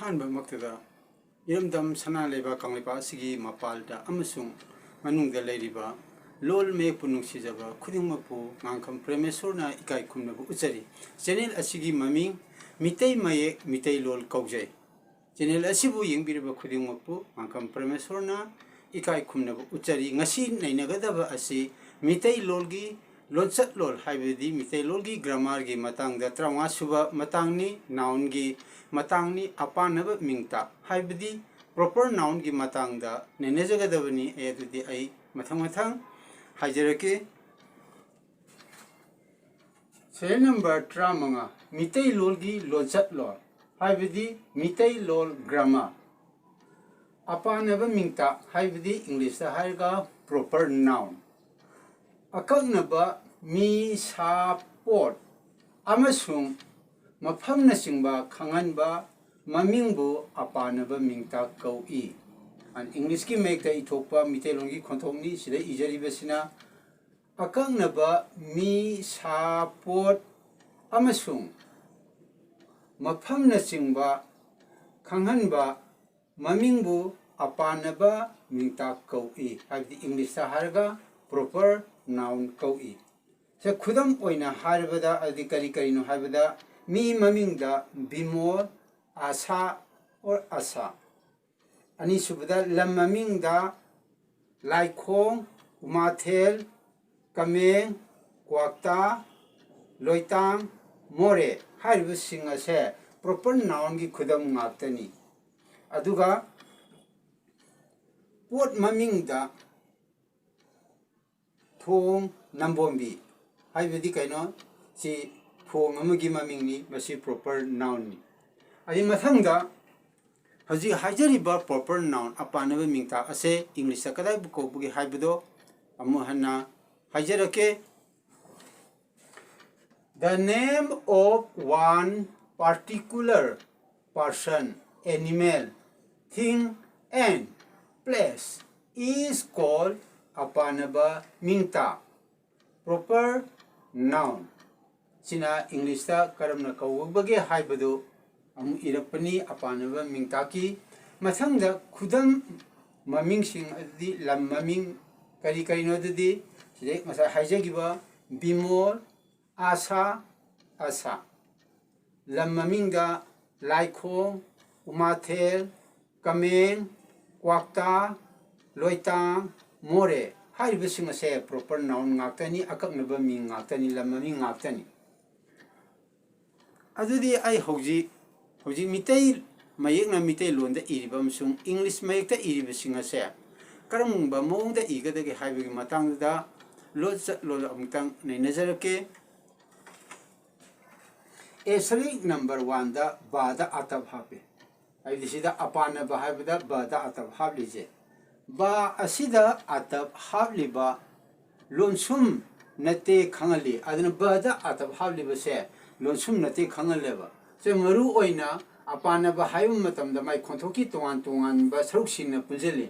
ꯑꯍꯥꯟꯕ ꯃꯛꯇꯗ ꯏꯔꯝꯗꯝ ꯁꯅꯥ ꯂꯩꯕꯥꯛ ꯀꯪꯂꯩꯄꯥꯛ ꯑꯁꯤꯒꯤ ꯃꯄꯥꯟꯗ ꯑꯃꯁꯨꯡ ꯃꯅꯨꯡꯗ ꯂꯩꯔꯤꯕ ꯂꯣꯜ ꯃꯌꯦꯛꯄꯨ ꯅꯨꯡꯁꯤꯖꯕ ꯈꯨꯗꯤꯡꯃꯛꯄꯨ ꯉꯥꯡꯈꯝ ꯄ꯭ꯔꯦꯃꯦꯁꯣꯔꯅ ꯏꯀꯥꯏ ꯈꯨꯝꯅꯕ ꯎꯠꯆꯔꯤ꯫ ꯆꯦꯅꯦꯜ ꯑꯁꯤꯒꯤ ꯃꯃꯤꯡ ꯃꯤꯇꯩ ꯃꯌꯦꯛ ꯃꯤꯇꯩꯂꯣꯟ ꯀꯧꯖꯩ꯫ ꯆꯦꯅꯦꯜ ꯑꯁꯤꯕꯨ ꯌꯦꯡꯕꯤꯔꯤꯕ ꯈꯨꯗꯤꯡꯃꯛꯄꯨ ꯉꯥꯡꯈꯝ ꯄ꯭ꯔꯦꯃꯦꯁꯣꯔꯅ ꯏꯀꯥꯏ ꯈꯨꯝꯅꯕ ꯎꯠꯆꯔꯤ꯫ ꯉꯁꯤ ꯅꯩꯅꯒꯗꯕ ꯑꯁꯤ ꯃꯤꯇꯩꯂꯣꯟꯒꯤ ꯂꯣꯟꯆꯠꯂꯣꯟ ꯍꯥꯏꯕꯗꯤ ꯃꯤꯇꯩꯂꯣꯟꯒꯤ ꯒ꯭ꯔꯥꯃꯥꯔꯒꯤ ꯃꯇꯥꯡꯗ 35 ꯁꯨꯕ ꯃꯇꯥꯡꯅꯤ, ꯅꯥꯎꯟꯒꯤ ꯃꯇꯥꯡꯅꯤ, ꯑꯄꯥꯅꯕ ꯃꯤꯡꯇ ꯍꯥꯏꯕꯗꯤ ꯄ꯭ꯔꯣꯄꯔ ꯅꯥꯎꯟꯒꯤ ꯃꯇꯥꯡꯗ ꯅꯩꯅꯖꯒꯗꯕꯅꯤ꯫ ꯑꯗꯨꯗꯤ ꯑꯩ ꯃꯊꯪ ꯍꯥꯏꯖꯔꯛꯀꯦ꯫ ꯁꯦꯔꯤꯌꯜ ꯅꯝꯕꯔ 35 ꯃꯤꯇꯩꯂꯣꯟꯒꯤ ꯂꯣꯟꯆꯠꯂꯣꯟ ꯍꯥꯏꯕꯗꯤ ꯃꯤꯇꯩꯂꯣꯟ ꯒ꯭ꯔꯥꯃꯥꯔ꯫ ꯑꯄꯥꯅꯕ ꯃꯤꯡꯇ ꯍꯥꯏꯕꯗꯤ ꯏꯪꯂꯤꯁꯇ ꯍꯥꯏꯔꯒ ꯄ꯭ꯔꯣꯄꯔ ꯅꯥꯎꯟ꯫ ꯑꯀꯛꯅꯕ ꯃꯤ, ꯁꯥ, ꯄꯣꯠ ꯑꯃꯁꯨꯡ ꯃꯐꯝꯅꯆꯤꯡꯕ ꯈꯪꯍꯟꯕ ꯃꯃꯤꯡꯕꯨ ꯑꯄꯥꯅꯕ ꯃꯤꯡꯇ ꯀꯧꯏ꯫ ꯏꯪꯂꯤꯁꯀꯤ ꯃꯌꯦꯛꯇ ꯏꯊꯣꯛꯄ ꯃꯤꯇꯩꯂꯣꯟꯒꯤ ꯈꯣꯟꯊꯣꯛꯅꯤ꯫ ꯁꯤꯗ ꯏꯖꯔꯤꯕꯁꯤꯅ ꯑꯀꯛꯅꯕ ꯃꯤ, ꯁꯥ, ꯄꯣꯠ ꯑꯃꯁꯨꯡ ꯃꯐꯝꯅꯆꯤꯡꯕ ꯈꯪꯍꯟꯕ ꯃꯃꯤꯡꯕꯨ ꯑꯄꯥꯅꯕ ꯃꯤꯡꯇ ꯀꯧꯏ ꯍꯥꯏꯕꯗꯤ ꯏꯪꯂꯤꯁꯇ ꯍꯥꯏꯔꯒ ꯄ꯭ꯔꯣꯄꯔ ꯅꯥꯎꯟ ꯀꯧꯏ꯫ ꯈꯨꯗꯝ ꯑꯣꯏꯅ ꯍꯥꯏꯔꯕꯗ ꯑꯗꯨꯗꯤ ꯀꯔꯤꯅꯣ ꯍꯥꯏꯕꯗ ꯃꯤ ꯃꯃꯤꯡꯗ ꯕꯤꯃꯣꯜ, ꯑꯁꯥ ꯑꯣꯔ ꯑꯁꯥ꯫ ꯑꯅꯤꯁꯨꯕꯗ ꯂꯝ ꯃꯃꯤꯡꯗ ꯂꯥꯏꯈꯣꯡ, ꯎꯃꯥꯊꯦꯜ, ꯀꯃꯦꯡ, ꯀ꯭ꯋꯥꯛꯇꯥ, ꯂꯣꯏꯇꯥꯡ, ꯃꯣꯔꯦ ꯍꯥꯏꯔꯤꯕꯁꯤꯡ ꯑꯁꯦ ꯄ꯭ꯔꯣꯄꯔ ꯅꯥꯎꯟꯒꯤ ꯈꯨꯗꯝ ꯉꯥꯛꯇꯅꯤ꯫ ꯑꯗꯨꯒ ꯄꯣꯠ ꯃꯃꯤꯡꯗ ꯊꯣꯡ, ꯅꯝꯕꯣꯝꯕꯤ ꯍꯥꯏꯕꯗꯤ ꯀꯩꯅꯣ? ꯁꯤ ꯊꯣꯡ ꯑꯃꯒꯤ ꯃꯃꯤꯡꯅꯤ, ꯃꯁꯤ ꯄ꯭ꯔꯣꯄꯔ ꯅꯥꯎꯟꯅꯤ꯫ ꯑꯗꯨꯒꯤ ꯃꯊꯪꯗ ꯍꯧꯖꯤꯛ ꯍꯥꯏꯖꯔꯤꯕ ꯄ꯭ꯔꯣꯄꯔ ꯅꯥꯎꯟ ꯑꯄꯥꯅꯕ ꯃꯤꯡꯇ ꯑꯁꯦ ꯏꯪꯂꯤꯁꯇ ꯀꯗꯥꯏꯕꯨ ꯀꯧꯕꯒꯦ ꯍꯥꯏꯕꯗꯣ ꯑꯃꯨꯛ ꯍꯟꯅ ꯍꯥꯏꯖꯔꯛꯀꯦ꯫ The name of one particular person, animal, thing, and place is called apanaba mingta, proper noun. Sina Englishta karamna kawbage haibado amu irapani apanaba mingta ki mathangda khudam maming sing adi lam maming kari no dadi sidai masa haijagiba bimol, asa, asa. Lam mamingda laikhong, umathel, kameng, kwakta, loitang, more haibasing ase proper noun ngaktani, akaknaba ming ngaktani, lam maming ngaktani. Adudi ay hauji mitay mayek na mitay londa iriba amsung English mayekta iribasing ase karamungba moongda igadage haibagi matangda lol amtang nainazarake. Asterisk number 1 da ba da atab hape. Ay sida apanaba haibada ba da atab hablije. Ba asida atab habliba lonsum nate khangali adana ba da atab habliba se lonsum nate khangaleba. So maru oina apanaba haibum matamda mai khonthoki tongan ba saruksinna punjeli.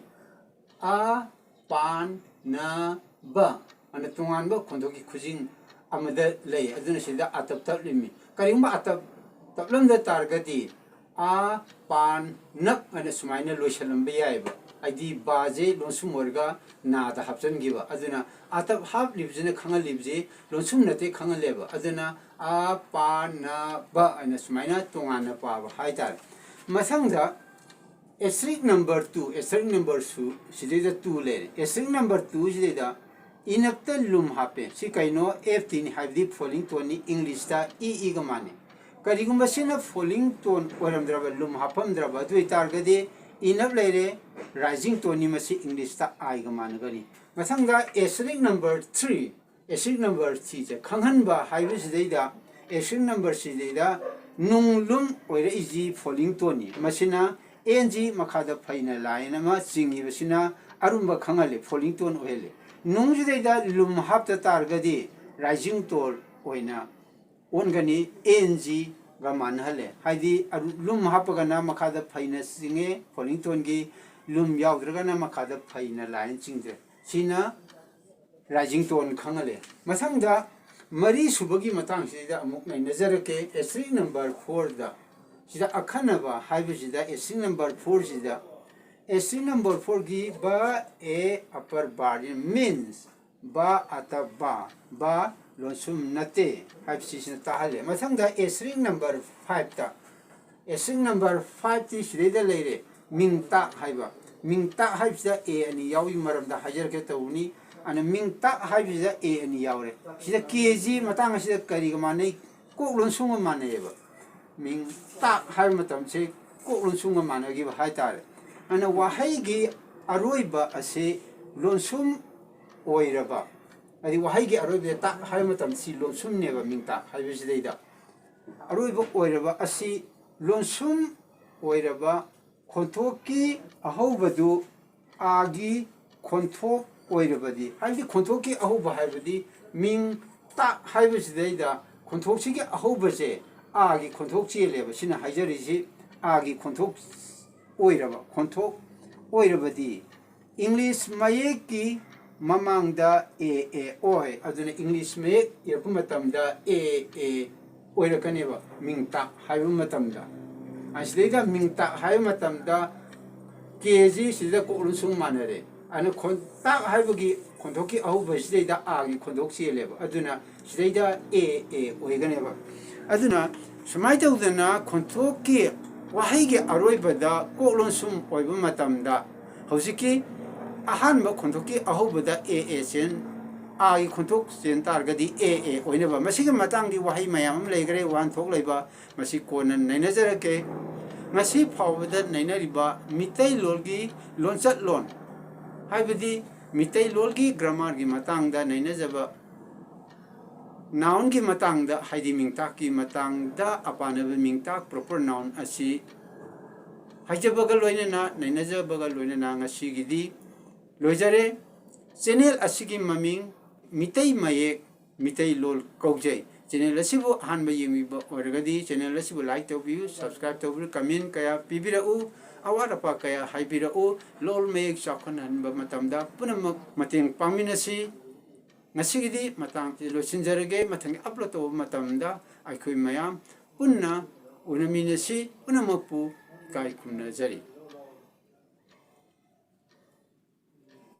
A pan na ba ana tongan ba khonthoki khujing amada lay aduna sida atab tablimi. Karimba atab tablamda targati a pan nak ana sumaina loishalam bayaiba aidi baje lonsum orga na da hapsan giba aduna atab hab libjina khangal libji lonsum nate khangaleba aduna a pan na ba ana sumaina tongana pa ba haitar masangda asterisk number 2 asterisk number 2 sidida 2 le asterisk number 2 sidida inakta lum hape si kaino f3 habdi falling tone ni English ta e ga mane karigumba sina falling tone oramdraba lum hapam draba dui targade inak lere rising tone ni masi English ta I ga mane gani masanga asterisk number 3 asterisk number 3 je khanghan ba haibu sidida asterisk number sidida nung lum oira iji falling tone ni masina ng makada phaina line ma chingi basina arumba khangale falling tone oile nungjuda lum hapta targadi rising tone oina ongani ng ga manhale haidi lum hapagana makada phaina singe falling tone gi lum yaudragana makada phaina line chingde sina rising tone khangale masangda mari subagi matang sida amuk nai nazarake asterisk number 4 da sida akhanaba haibu sida a string number 4 sida a string number 4 gi ba a upper bar means ba ata ba lonsum nate haibu sida tahale mathangda a string number 5 ta a string number 5 ti sida leire mingta haiba mingta haibu sida a ani yawi maramda hajar ke tawni ana mingta haibu sida a ani yawre sida kg matang sida kari gamane ko lonsum mane ba ming ta hai matam se ko lonsum mane gi ba hai tare ana wahai gi aroiba ase lonsum oiraba adi wahai gi aroiba ta hai matam si lonsum ne ba ming ta hai bi sidaida aroiba oiraba asi lonsum oiraba khontoki ahobadu agi khonthok oirabadi hai khontoki ahoba hai badi ming ta hai bi sidaida khonthok si gi ahoba se agi khonthok chi leba sina haijari si agi khonthok oiraba khonthok oirabadi English mayek ki mamangda a oi aduna English mayek yerpu matamda a oirakaneba mingta haibu matamda asida mingta haibu matamda kg sida ko unsung manare ana khonta haibugi khontoki ahuba sida agi khontok leba aduna sida a oiganeba aduna sumaita udana khontoki wahigi aroibada ko lonsum oiba matamda hौजिकी अहानब खुंथोकी अहोबदा ए सेन आगी खुंथोक सेन तारगदी ए ओइनबा मसिगे मतांगदी वहाई मयाम लेगरे वान थोक लेबा मसि कोन नैनजरके मसि फावबदा नैनरिबा मितै लोलगी लोनचत loan हाइबदी मितै लोलगी grammar की मतांगदा नैनजबा noun की मतांगदा हाइदी मिंगताक की मतांगदा अपानब मिंगताक proper noun असि हाइजबगा लोइनना नैनजबगा लोइनना ngasiगidi लोइजरे channel असिगी ममिंग Meetei Mayek Meitei लोल कौजै चैनल असिबु हानबा येमिबा ओरगदी चैनल असिबु लाइक तौबियु सब्सक्राइब तौबियु कमेंट कया पिबिरउ अवारपा कया हाइबिरउ लोल मयेक चाखन हनबा मतमदा पुनमक मतेंग पामिनसी ngasiगidi matang लोसिनजरगे मथंग अपलोड तौ मतमदा आइखोय मयाम पुन्ना उनमिनसी पुनमकपु काय खुनजरी